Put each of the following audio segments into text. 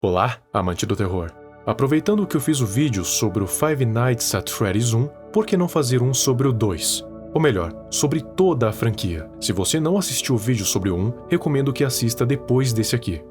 Olá, amante do terror. Aproveitando que eu fiz o vídeo sobre o Five Nights at Freddy's 1, por que não fazer um sobre o 2? Ou melhor, sobre toda a franquia. Se você não assistiu o vídeo sobre o 1, recomendo que assista depois desse aqui.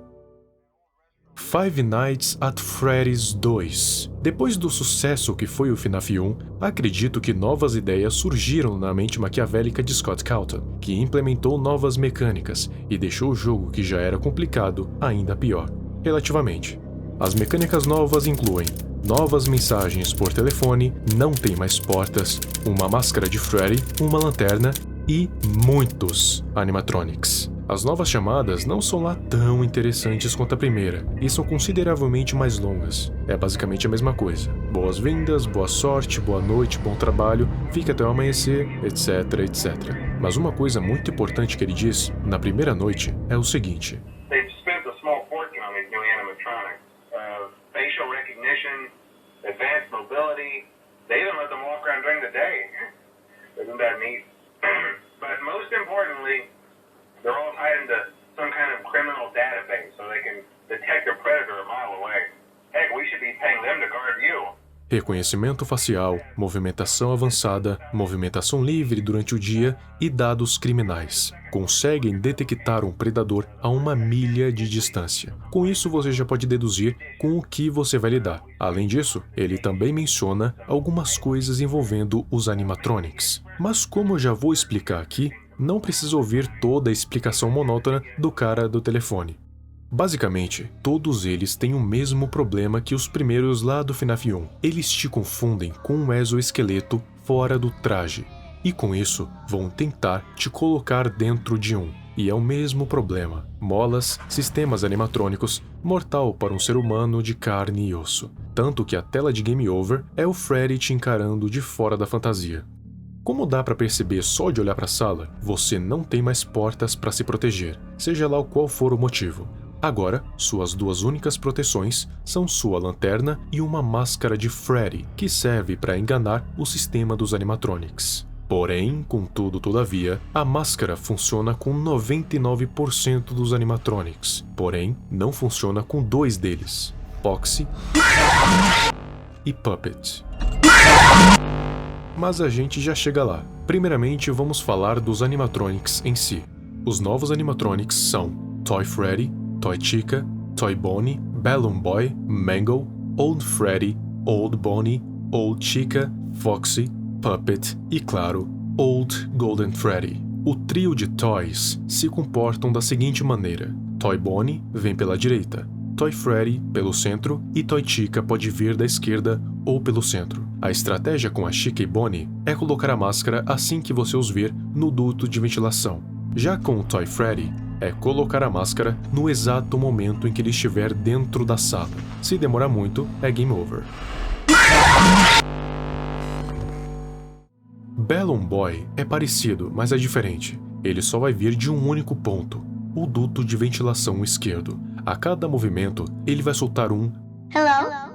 Five Nights at Freddy's 2. Depois do sucesso que foi o FNAF 1, acredito que novas ideias surgiram na mente maquiavélica de Scott Cawthon, que implementou novas mecânicas e deixou o jogo que já era complicado ainda pior. Relativamente. As mecânicas novas incluem novas mensagens por telefone, não tem mais portas, uma máscara de Freddy, uma lanterna e muitos animatronics. As novas chamadas não são lá tão interessantes quanto a primeira e são consideravelmente mais longas. É basicamente a mesma coisa. Boas-vindas, boa sorte, boa noite, bom trabalho, fique até o amanhecer, etc, etc. Mas uma coisa muito importante que ele diz na primeira noite é o seguinte: facial recognition, advanced mobility. They even let them walk around during the day. Isn't that neat? But most importantly, they're all tied into some kind of criminal database so they can detect a predator a mile away. Heck, we should be paying them to guard you. Reconhecimento facial, movimentação avançada, movimentação livre durante o dia e dados criminais. Conseguem detectar um predador a 1 milha de distância. Com isso, você já pode deduzir com o que você vai lidar. Além disso, ele também menciona algumas coisas envolvendo os animatronics. Mas como eu já vou explicar aqui, não precisa ouvir toda a explicação monótona do cara do telefone. Basicamente, todos eles têm o mesmo problema que os primeiros lá do FNAF 1. Eles te confundem com um exoesqueleto fora do traje. E com isso, vão tentar te colocar dentro de um. E é o mesmo problema. Molas, sistemas animatrônicos, mortal para um ser humano de carne e osso. Tanto que a tela de Game Over é o Freddy te encarando de fora da fantasia. Como dá para perceber só de olhar para a sala, você não tem mais portas para se proteger, seja lá qual for o motivo. Agora, suas duas únicas proteções são sua lanterna e uma máscara de Freddy, que serve para enganar o sistema dos animatronics. Porém, contudo, todavia, a máscara funciona com 99% dos animatronics, porém, não funciona com 2 deles, Foxy e Puppet. Mas a gente já chega lá. Primeiramente, vamos falar dos animatronics em si. Os novos animatronics são Toy Freddy, Toy Chica, Toy Bonnie, Balloon Boy, Mangle, Old Freddy, Old Bonnie, Old Chica, Foxy, Puppet e, claro, Old Golden Freddy. O trio de toys se comportam da seguinte maneira: Toy Bonnie vem pela direita, Toy Freddy pelo centro e Toy Chica pode vir da esquerda ou pelo centro. A estratégia com a Chica e Bonnie é colocar a máscara assim que você os ver no duto de ventilação. Já com o Toy Freddy, é colocar a máscara no exato momento em que ele estiver dentro da sala. Se demorar muito, é game over. Balloon Boy é parecido, mas é diferente. Ele só vai vir de um único ponto, o duto de ventilação esquerdo. A cada movimento, ele vai soltar um Hello.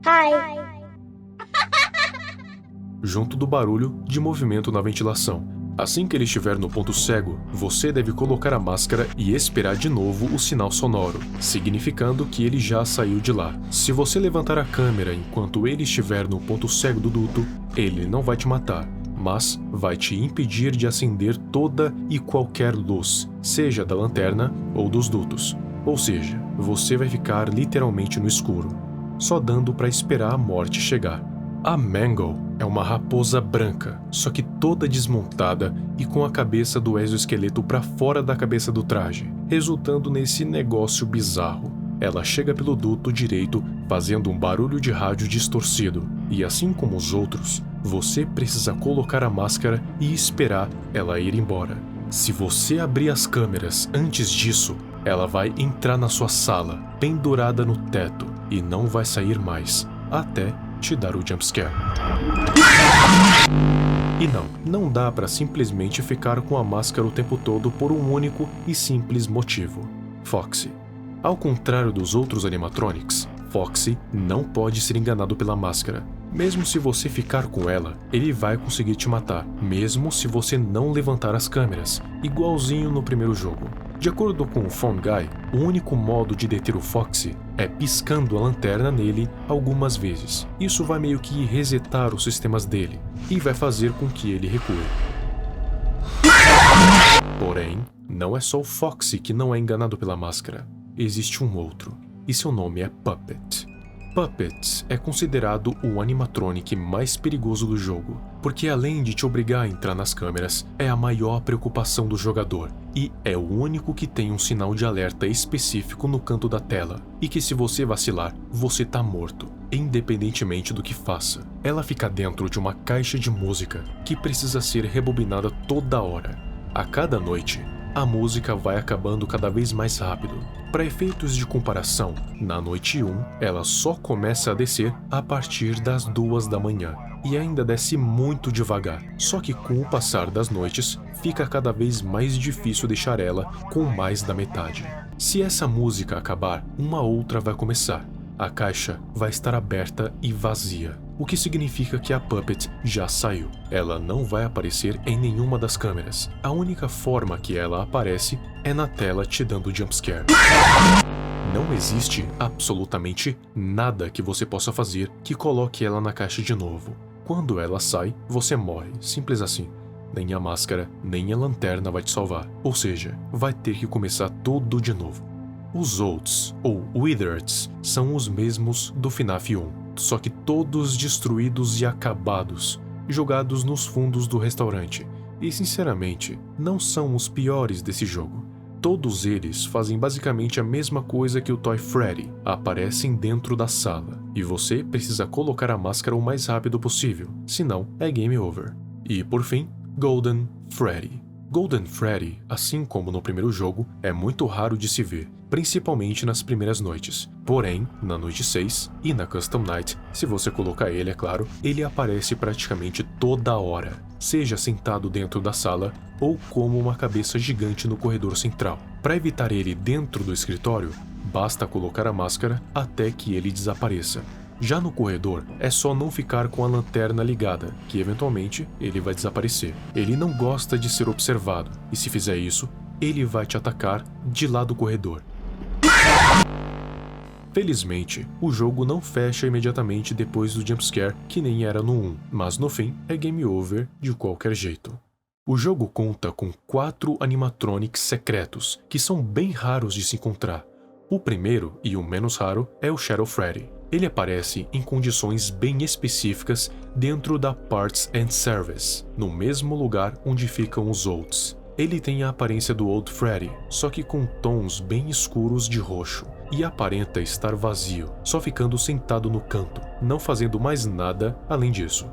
Hi. junto do barulho de movimento na ventilação. Assim que ele estiver no ponto cego, você deve colocar a máscara e esperar de novo o sinal sonoro, significando que ele já saiu de lá. Se você levantar a câmera enquanto ele estiver no ponto cego do duto, ele não vai te matar, mas vai te impedir de acender toda e qualquer luz, seja da lanterna ou dos dutos. Ou seja, você vai ficar literalmente no escuro, só dando para esperar a morte chegar. A Mangle é uma raposa branca, só que toda desmontada e com a cabeça do exoesqueleto para fora da cabeça do traje, resultando nesse negócio bizarro. Ela chega pelo duto direito fazendo um barulho de rádio distorcido, e assim como os outros, você precisa colocar a máscara e esperar ela ir embora. Se você abrir as câmeras antes disso, ela vai entrar na sua sala, pendurada no teto, e não vai sair mais, até te dar o jumpscare. E não dá para simplesmente ficar com a máscara o tempo todo por um único e simples motivo: Foxy. Ao contrário dos outros animatronics, Foxy não pode ser enganado pela máscara. Mesmo se você ficar com ela, ele vai conseguir te matar, mesmo se você não levantar as câmeras, igualzinho no primeiro jogo. De acordo com o Phone Guy, o único modo de deter o Foxy é piscando a lanterna nele algumas vezes. Isso vai meio que resetar os sistemas dele e vai fazer com que ele recue. Porém, não é só o Foxy que não é enganado pela máscara. Existe um outro, e seu nome é Puppet. Puppet é considerado o animatronic mais perigoso do jogo, porque além de te obrigar a entrar nas câmeras, é a maior preocupação do jogador, e é o único que tem um sinal de alerta específico no canto da tela, e que se você vacilar, você tá morto, independentemente do que faça. Ela fica dentro de uma caixa de música, que precisa ser rebobinada toda hora. A cada noite, a música vai acabando cada vez mais rápido. Para efeitos de comparação, na noite 1, ela só começa a descer a partir das 2 da manhã, e ainda desce muito devagar, só que com o passar das noites, fica cada vez mais difícil deixar ela com mais da metade. Se essa música acabar, uma outra vai começar. A caixa vai estar aberta e vazia, o que significa que a Puppet já saiu. Ela não vai aparecer em nenhuma das câmeras. A única forma que ela aparece é na tela te dando jumpscare. Não existe absolutamente nada que você possa fazer que coloque ela na caixa de novo. Quando ela sai, você morre, simples assim. Nem a máscara, nem a lanterna vai te salvar. Ou seja, vai ter que começar tudo de novo. Os Olds, ou Withereds, são os mesmos do FNAF 1, só que todos destruídos e acabados, jogados nos fundos do restaurante. E sinceramente, não são os piores desse jogo. Todos eles fazem basicamente a mesma coisa que o Toy Freddy, aparecem dentro da sala, e você precisa colocar a máscara o mais rápido possível, senão é game over. E por fim, Golden Freddy. Golden Freddy, assim como no primeiro jogo, é muito raro de se ver, principalmente nas primeiras noites. Porém, na noite 6 e na Custom Night, se você colocar ele, é claro, ele aparece praticamente toda hora, seja sentado dentro da sala ou como uma cabeça gigante no corredor central. Para evitar ele dentro do escritório, basta colocar a máscara até que ele desapareça. Já no corredor, é só não ficar com a lanterna ligada, que eventualmente ele vai desaparecer. Ele não gosta de ser observado, e se fizer isso, ele vai te atacar de lá do corredor. Felizmente, o jogo não fecha imediatamente depois do jumpscare, que nem era no 1, mas no fim é game over de qualquer jeito. O jogo conta com 4 animatronics secretos, que são bem raros de se encontrar. O primeiro, e o menos raro, é o Shadow Freddy. Ele aparece em condições bem específicas dentro da Parts and Service, no mesmo lugar onde ficam os Olds. Ele tem a aparência do Old Freddy, só que com tons bem escuros de roxo, e aparenta estar vazio, só ficando sentado no canto, não fazendo mais nada além disso.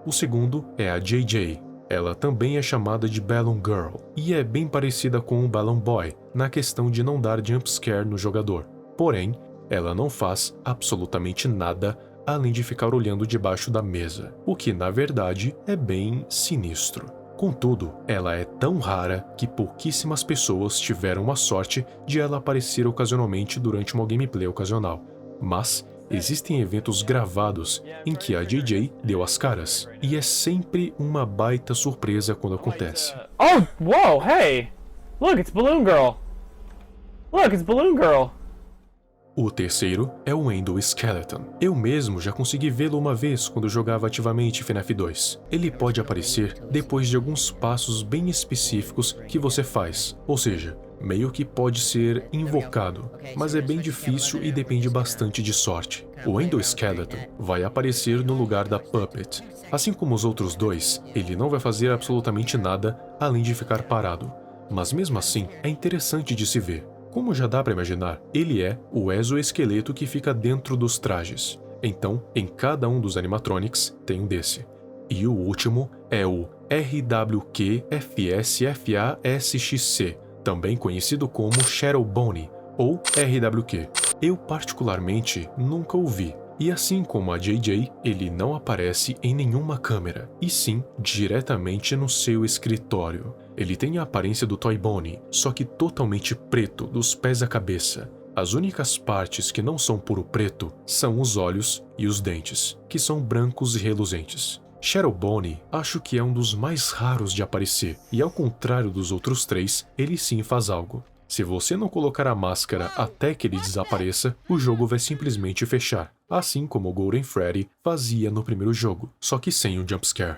O segundo é a JJ. Ela também é chamada de Balloon Girl, e é bem parecida com o Balloon Boy, na questão de não dar jumpscare no jogador. Porém, ela não faz absolutamente nada além de ficar olhando debaixo da mesa, o que na verdade é bem sinistro. Contudo, ela é tão rara que pouquíssimas pessoas tiveram a sorte de ela aparecer ocasionalmente durante uma gameplay ocasional, mas existem eventos gravados em que a JJ deu as caras, e é sempre uma baita surpresa quando acontece. Oh, whoa, hey! Look, it's Balloon Girl! Look, it's Balloon Girl! O terceiro é o Endoskeleton. Eu mesmo já consegui vê-lo uma vez quando jogava ativamente FNAF 2. Ele pode aparecer depois de alguns passos bem específicos que você faz, ou seja, meio que pode ser invocado, mas é bem difícil e depende bastante de sorte. O Endoskeleton vai aparecer no lugar da Puppet. Assim como os outros dois, ele não vai fazer absolutamente nada além de ficar parado, mas mesmo assim é interessante de se ver. Como já dá para imaginar, ele é o exoesqueleto que fica dentro dos trajes. Então, em cada um dos animatronics tem um desse. E o último é o RWQ-FSFASXC, também conhecido como Shadow Bonnie, ou RWQ. Eu particularmente nunca o vi. E assim como a JJ, ele não aparece em nenhuma câmera, e sim diretamente no seu escritório. Ele tem a aparência do Toy Bonnie, só que totalmente preto dos pés à cabeça. As únicas partes que não são puro preto são os olhos e os dentes, que são brancos e reluzentes. Shadow Bonnie acho que é um dos mais raros de aparecer, e ao contrário dos outros três, ele sim faz algo. Se você não colocar a máscara até que ele desapareça, o jogo vai simplesmente fechar, assim como o Golden Freddy fazia no primeiro jogo, só que sem um jumpscare.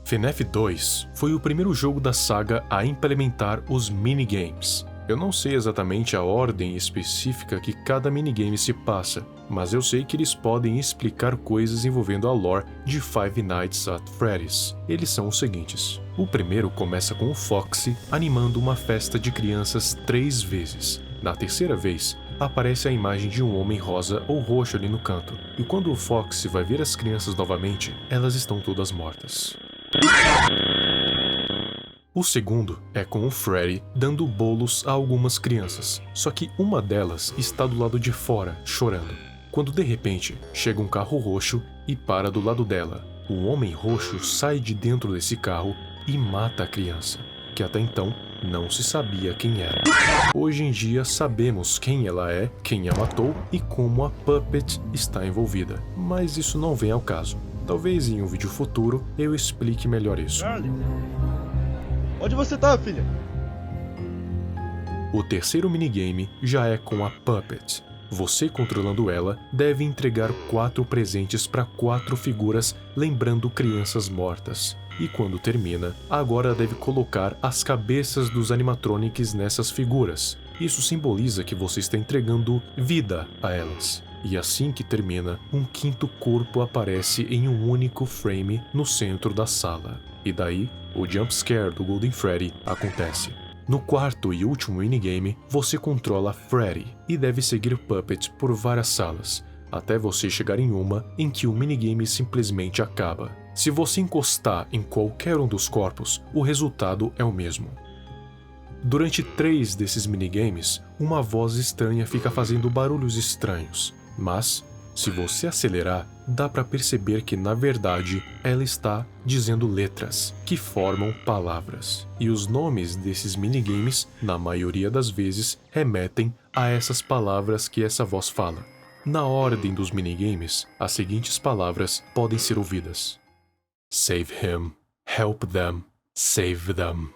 FNAF 2 foi o primeiro jogo da saga a implementar os minigames. Eu não sei exatamente a ordem específica que cada minigame se passa, mas eu sei que eles podem explicar coisas envolvendo a lore de Five Nights at Freddy's. Eles são os seguintes. O primeiro começa com o Foxy animando uma festa de crianças 3 vezes. Na terceira vez, aparece a imagem de um homem rosa ou roxo ali no canto, e quando o Foxy vai ver as crianças novamente, elas estão todas mortas. O segundo é com o Freddy dando bolos a algumas crianças, só que uma delas está do lado de fora, chorando, quando de repente chega um carro roxo e para do lado dela. O homem roxo sai de dentro desse carro e mata a criança, que até então não se sabia quem era. Hoje em dia sabemos quem ela é, quem a matou e como a Puppet está envolvida, mas isso não vem ao caso. Talvez em um vídeo futuro eu explique melhor isso. Charlie, onde você tá, filha? O terceiro minigame já é com a Puppet. Você, controlando ela, deve entregar 4 presentes para 4 figuras lembrando crianças mortas. E quando termina, agora deve colocar as cabeças dos animatronics nessas figuras. Isso simboliza que você está entregando vida a elas. E assim que termina, um quinto corpo aparece em um único frame no centro da sala. E daí, o jumpscare do Golden Freddy acontece. No quarto e último minigame, você controla Freddy e deve seguir Puppet por várias salas, até você chegar em uma em que o minigame simplesmente acaba. Se você encostar em qualquer um dos corpos, o resultado é o mesmo. Durante 3 desses minigames, uma voz estranha fica fazendo barulhos estranhos, mas, se você acelerar, dá para perceber que na verdade ela está dizendo letras, que formam palavras. E os nomes desses minigames, na maioria das vezes, remetem a essas palavras que essa voz fala. Na ordem dos minigames, as seguintes palavras podem ser ouvidas: Save him, help them, save them.